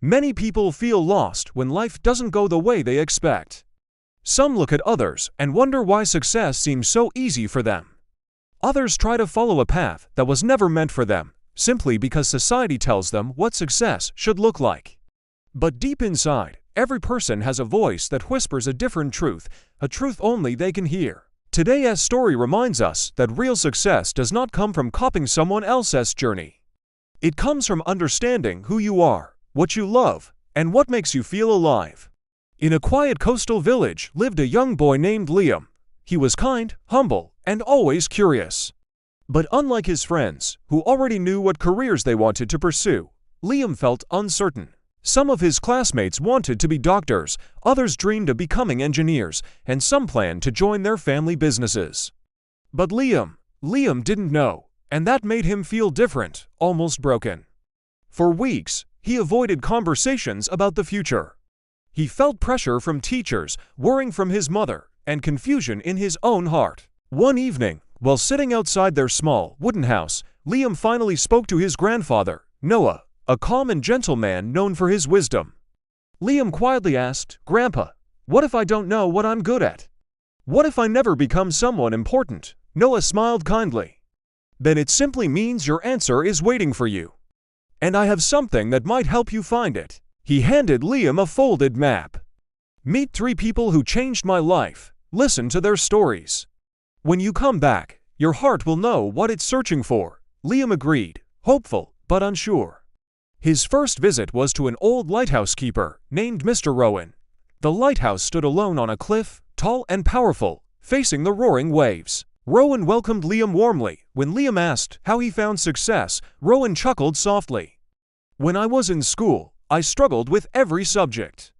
Many people feel lost when life doesn't go the way they expect. Some look at others and wonder why success seems so easy for them. Others try to follow a path that was never meant for them, simply because society tells them what success should look like. But deep inside, every person has a voice that whispers a different truth, a truth only they can hear. Today's story reminds us that real success does not come from copying someone else's journey. It comes from understanding who you are, what you love, and what makes you feel alive. In a quiet coastal village lived a young boy named Liam. He was kind, humble, and always curious. But unlike his friends, who already knew what careers they wanted to pursue, Liam felt uncertain. Some of his classmates wanted to be doctors, others dreamed of becoming engineers, and some planned to join their family businesses. But Liam didn't know, and that made him feel different, almost broken. For weeks, he avoided conversations about the future. He felt pressure from teachers, worrying from his mother, and confusion in his own heart. One evening, while sitting outside their small, wooden house, Liam finally spoke to his grandfather, Noah, a calm and gentle man known for his wisdom. Liam quietly asked, "Grandpa, what if I don't know what I'm good at? What if I never become someone important?" Noah smiled kindly. "Then it simply means your answer is waiting for you. And I have something that might help you find it." He handed Liam a folded map. "Meet 3 people who changed my life. Listen to their stories. When you come back, your heart will know what it's searching for." Liam agreed, hopeful but unsure. His first visit was to an old lighthouse keeper named Mr. Rowan. The lighthouse stood alone on a cliff, tall and powerful, facing the roaring waves. Rowan welcomed Liam warmly. When Liam asked how he found success, Rowan chuckled softly. "When I was in school, I struggled with every subject.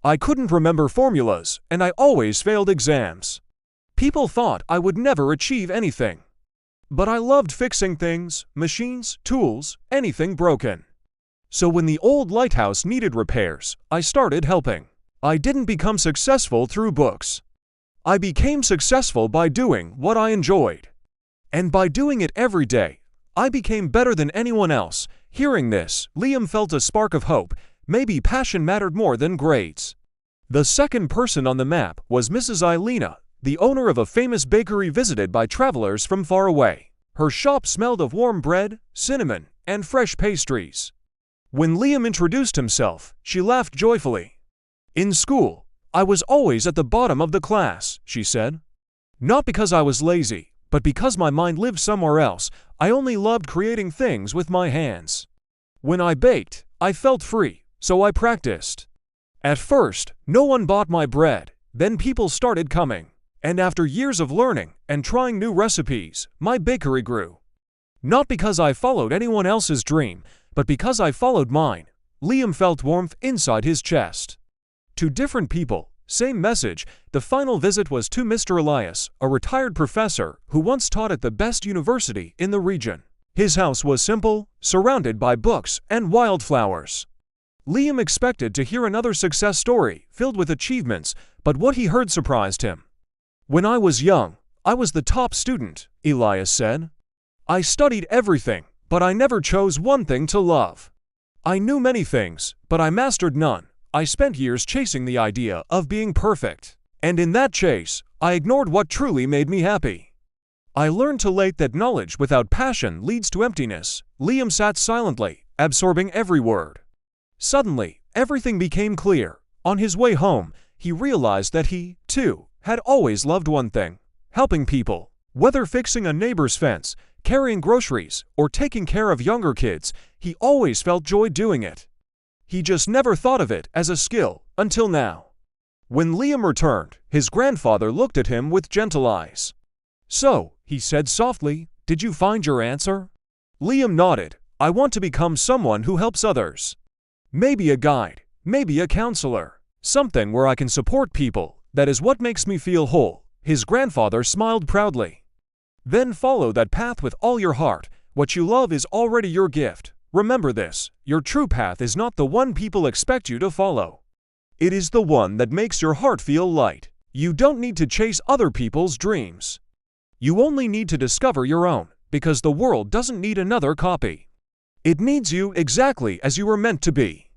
I couldn't remember formulas, and I always failed exams. People thought I would never achieve anything. But I loved fixing things, machines, tools, anything broken. So when the old lighthouse needed repairs, I started helping. I didn't become successful through books. I became successful by doing what I enjoyed. And by doing it every day, I became better than anyone else." Hearing this, Liam felt a spark of hope. Maybe passion mattered more than grades. The second person on the map was Mrs. Eilina, the owner of a famous bakery visited by travelers from far away. Her shop smelled of warm bread, cinnamon, and fresh pastries. When Liam introduced himself, she laughed joyfully. "In school, I was always at the bottom of the class," she said. "Not because I was lazy, but because my mind lived somewhere else. I only loved creating things with my hands. When I baked, I felt free, so I practiced. At first, no one bought my bread, then people started coming. And after years of learning and trying new recipes, my bakery grew. Not because I followed anyone else's dream, but because I followed mine." Liam felt warmth inside his chest. To different people, same message. The final visit was to Mr. Elias, a retired professor who once taught at the best university in the region. His house was simple, surrounded by books and wildflowers. Liam expected to hear another success story filled with achievements, but what he heard surprised him. "When I was young, I was the top student," Elias said. "I studied everything, but I never chose one thing to love. I knew many things, but I mastered none. I spent years chasing the idea of being perfect. And in that chase, I ignored what truly made me happy. I learned too late that knowledge without passion leads to emptiness." Liam sat silently, absorbing every word. Suddenly, everything became clear. On his way home, he realized that he, too, had always loved one thing: helping people. Whether fixing a neighbor's fence, carrying groceries, or taking care of younger kids, he always felt joy doing it. He just never thought of it as a skill, until now. When Liam returned, his grandfather looked at him with gentle eyes. "So," he said softly, "did you find your answer?" Liam nodded. "I want to become someone who helps others. Maybe a guide, maybe a counselor. Something where I can support people. That is what makes me feel whole." His grandfather smiled proudly. "Then follow that path with all your heart. What you love is already your gift. Remember this: your true path is not the one people expect you to follow. It is the one that makes your heart feel light. You don't need to chase other people's dreams. You only need to discover your own, because the world doesn't need another copy. It needs you exactly as you were meant to be."